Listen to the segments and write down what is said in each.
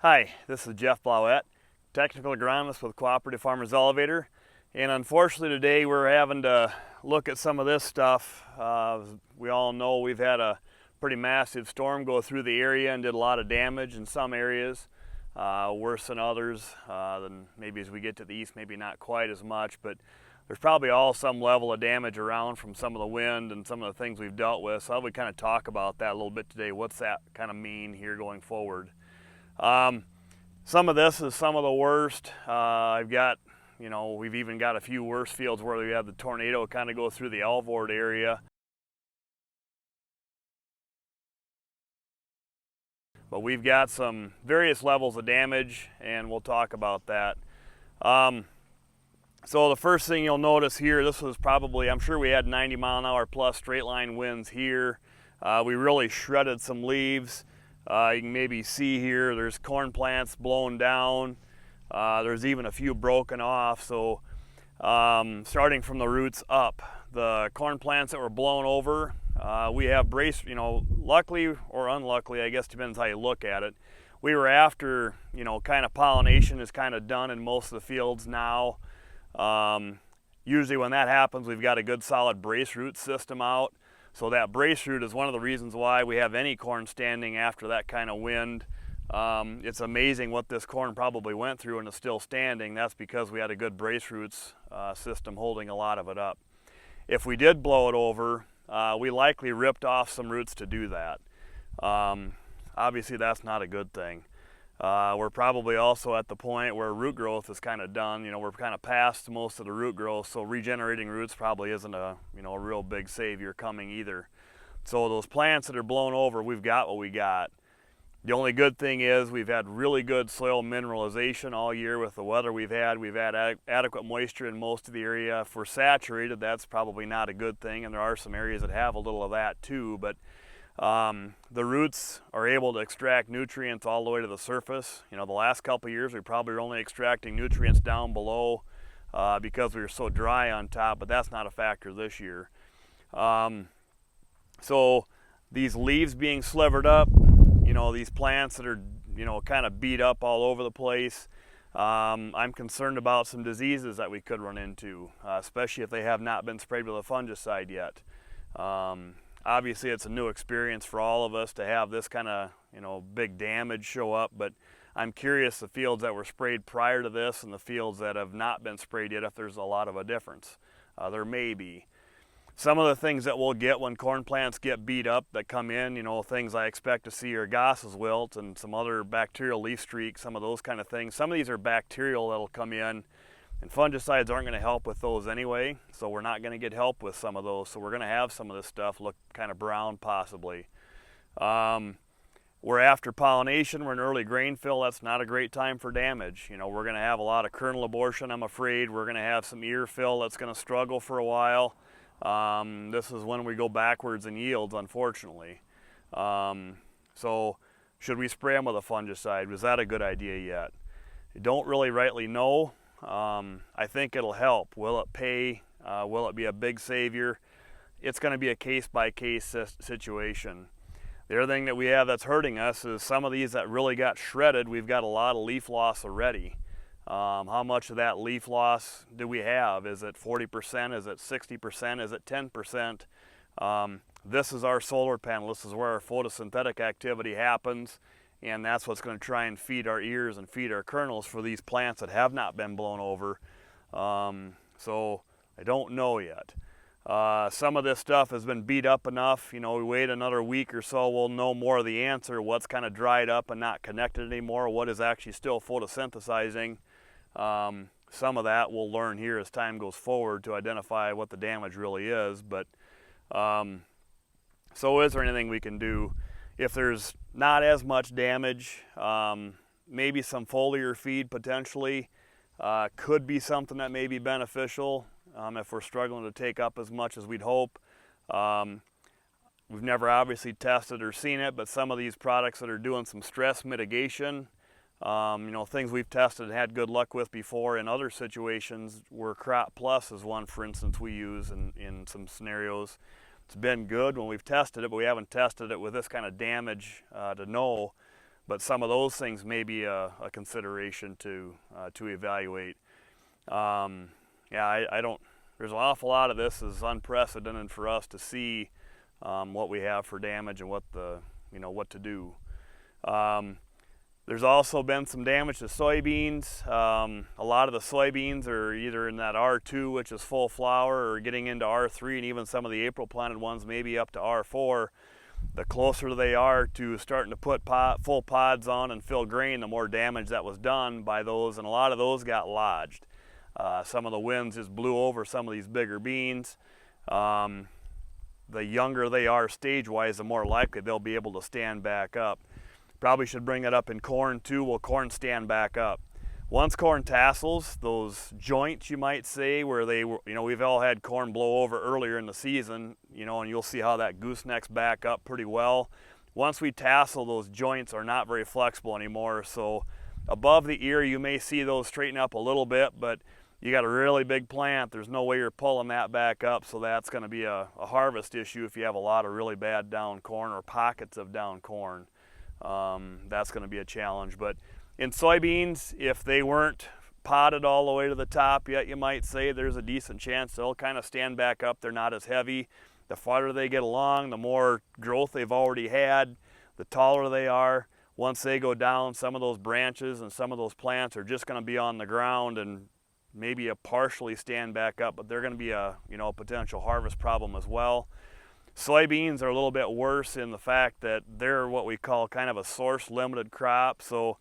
Hi, this is Jeff Blauette, technical agronomist with Cooperative Farmers Elevator, and unfortunately today we're having to look at some of this stuff. We all know we've had a pretty massive storm go through the area and did a lot of damage in some areas, worse than others. Then maybe as we get to the east, maybe not quite as much, but there's probably all some level of damage around from some of the wind and some of the things we've dealt with. So I would kind of talk about that a little bit today. What's that kind of mean here going forward? Some of this is some of the worst. I've got, we've even got a few worse fields where we have the tornado kind of go through the Alvord area. But we've got some various levels of damage, and we'll talk about that. So the first thing you'll notice here, this was probably, I'm sure we had 90-mile-an-hour plus straight line winds here. We really shredded some leaves. You can maybe see here there's corn plants blown down. There's even a few broken off. So starting from the roots up, the corn plants that were blown over, we have luckily or unluckily, I guess depends how you look at it. We were after, kind of pollination is kind of done in most of the fields now. Usually when that happens, we've got a good solid brace root system out. So that brace root is one of the reasons why we have any corn standing after that kind of wind. It's amazing what this corn probably went through and is still standing. That's because we had a good brace roots system holding a lot of it up. If we did blow it over, we likely ripped off some roots to do that. Obviously that's not a good thing. We're probably also at the point where root growth is kind of done. We're kind of past most of the root growth, so regenerating roots probably isn't a real big savior coming either. So those plants that are blown over, we've got what we got. The only good thing is we've had really good soil mineralization all year with the weather we've had. We've had adequate moisture in most of the area. If we're saturated, that's probably not a good thing, and there are some areas that have a little of that too, but the roots are able to extract nutrients all the way to the surface. The last couple of years we probably were only extracting nutrients down below because we were so dry on top, but that's not a factor this year. So these leaves being slivered up, these plants that are kind of beat up all over the place, I'm concerned about some diseases that we could run into, especially if they have not been sprayed with a fungicide yet. Obviously it's a new experience for all of us to have this kind of big damage show up, but I'm curious the fields that were sprayed prior to this and the fields that have not been sprayed yet, if there's a lot of a difference. There may be. Some of the things that we'll get when corn plants get beat up that come in, things I expect to see are Goss's wilt and some other bacterial leaf streak, some of those kind of things. Some of these are bacterial that'll come in, and fungicides aren't going to help with those anyway, so we're not going to get help with some of those. So we're going to have some of this stuff look kind of brown possibly. We're after pollination. We're in early grain fill. That's not a great time for damage. We're going to have a lot of kernel abortion, I'm afraid. We're going to have some ear fill that's going to struggle for a while. This is when we go backwards in yields, unfortunately. So should we spray them with a fungicide? Was that a good idea yet? I don't really rightly know. I think it'll help. Will it pay? Will it be a big savior? It's going to be a case-by-case situation. The other thing that we have that's hurting us is some of these that really got shredded, we've got a lot of leaf loss already. How much of that leaf loss do we have? Is it 40%? Is it 60%? Is it 10%? This is our solar panel. This is where our photosynthetic activity happens, and that's what's going to try and feed our ears and feed our kernels for these plants that have not been blown over. So I don't know yet. Some of this stuff has been beat up enough. We wait another week or so, we'll know more of the answer, what's kind of dried up and not connected anymore, what is actually still photosynthesizing. Some of that we'll learn here as time goes forward to identify what the damage really is. But so is there anything we can do? If there's not as much damage, maybe some foliar feed potentially could be something that may be beneficial if we're struggling to take up as much as we'd hope. We've never obviously tested or seen it, but some of these products that are doing some stress mitigation, things we've tested and had good luck with before in other situations, where Crop Plus is one, for instance, we use in some scenarios. It's been good when we've tested it, but we haven't tested it with this kind of damage to know. but some of those things may be a consideration to evaluate. Yeah, I don't. There's an awful lot of this is unprecedented for us to see what we have for damage and what to do. There's also been some damage to soybeans. A lot of the soybeans are either in that R2, which is full flower, or getting into R3, and even some of the April planted ones maybe up to R4. The closer they are to starting to put full pods on and fill grain, the more damage that was done by those, and a lot of those got lodged. Some of the winds just blew over some of these bigger beans. The younger they are stage-wise, the more likely they'll be able to stand back up. Probably should bring it up in corn too. Will corn stand back up? Once corn tassels, those joints you might say, where they were, we've all had corn blow over earlier in the season, and you'll see how that goosenecks back up pretty well. Once we tassel, those joints are not very flexible anymore. So above the ear, you may see those straighten up a little bit, but you got a really big plant, there's no way you're pulling that back up, so that's going to be a harvest issue if you have a lot of really bad down corn or pockets of down corn. That's going to be a challenge. But in soybeans, if they weren't potted all the way to the top yet, you might say there's a decent chance they'll kind of stand back up. They're not as heavy. The farther they get along, the more growth they've already had, the taller they are. Once they go down, some of those branches and some of those plants are just going to be on the ground and maybe partially stand back up, but they're going to be a potential harvest problem as well. Soybeans are a little bit worse in the fact that they're what we call kind of a source limited crop, so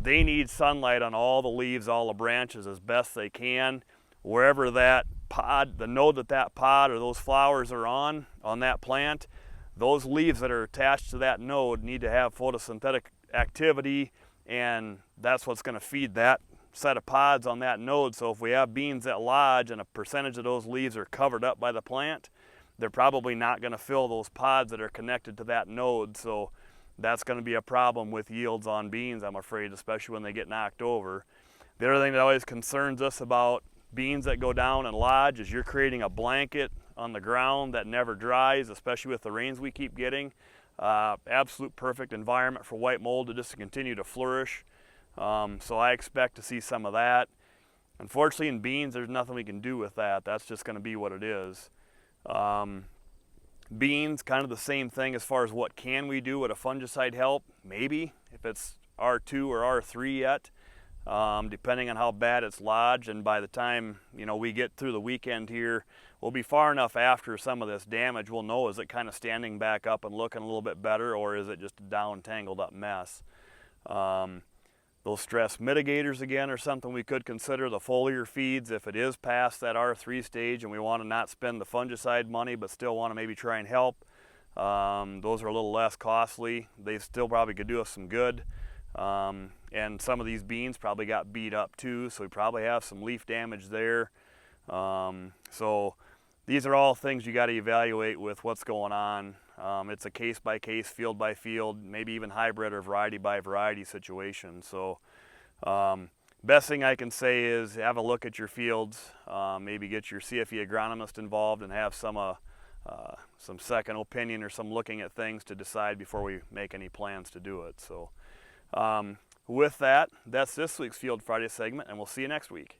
they need sunlight on all the leaves, all the branches as best they can. Wherever that pod, the node that pod or those flowers are on that plant, those leaves that are attached to that node need to have photosynthetic activity, and that's what's going to feed that set of pods on that node. So if we have beans that lodge and a percentage of those leaves are covered up by the plant, they're probably not going to fill those pods that are connected to that node. So that's going to be a problem with yields on beans, I'm afraid, especially when they get knocked over. The other thing that always concerns us about beans that go down and lodge is you're creating a blanket on the ground that never dries, especially with the rains we keep getting. Absolute perfect environment for white mold to just continue to flourish. So I expect to see some of that. Unfortunately, in beans, there's nothing we can do with that. That's just going to be what it is. Beans, kind of the same thing as far as what can we do. Would a fungicide help? Maybe, if it's R2 or R3 yet, depending on how bad it's lodged. And by the time we get through the weekend here, we'll be far enough after some of this damage. We'll know, is it kind of standing back up and looking a little bit better, or is it just a down tangled up mess? Those stress mitigators again are something we could consider. The foliar feeds, if it is past that R3 stage and we want to not spend the fungicide money but still want to maybe try and help, those are a little less costly. They still probably could do us some good. And some of these beans probably got beat up too, so we probably have some leaf damage there. So these are all things you got to evaluate with what's going on. It's a case-by-case, field-by-field, maybe even hybrid or variety-by-variety situation. So best thing I can say is have a look at your fields, maybe get your CFE agronomist involved and have some second opinion or some looking at things to decide before we make any plans to do it. So with that, that's this week's Field Friday segment, and we'll see you next week.